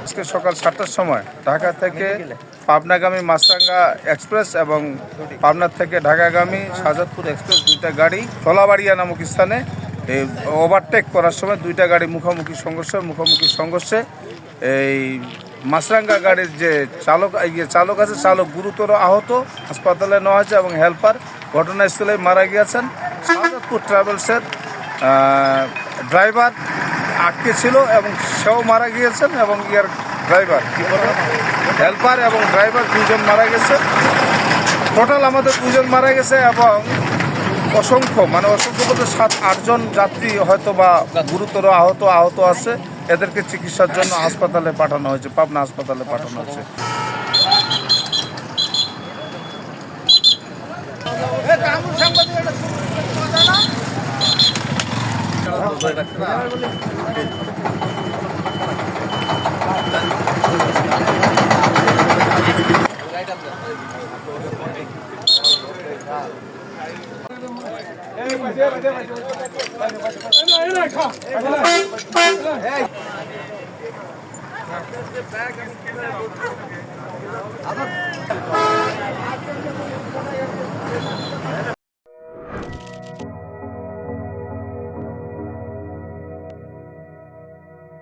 আজকে সকাল 7টার সময় ঢাকা থেকে পাবনাগামী মাছরাঙ্গা এক্সপ্রেস এবং পাবনা থেকে ঢাকাগামী শাহজাদপুর এক্সপ্রেস দুইটা গাড়ি তলাবাড়িয়া নামক স্থানে ওভারটেক করার সময় দুইটা গাড়ি মুখোমুখি সংঘর্ষে এই মাছরাঙ্গা গাড়ির যে চালক আছে, চালক গুরুতর আহত, হাসপাতালে নেওয়া হয়েছে এবং হেল্পার ঘটনাস্থলে মারা গিয়েছেন। শাহজাদপুর ট্রাভেলসের ড্রাইভার আটকে ছিল এবং সেও মারা গিয়েছেন এবং ড্রাইভার হেল্পার এবং ড্রাইভার দুজন মারা গেছে। টোটাল আমাদের দুজন মারা গেছে এবং অসংখ্য বলতে 7-8 জন যাত্রী হয়তো বা গুরুতর আহত আছে। এদেরকে চিকিৎসার জন্য হাসপাতালে পাঠানো হয়েছে, পাবনা হাসপাতালে পাঠানো হয়েছে। Hey!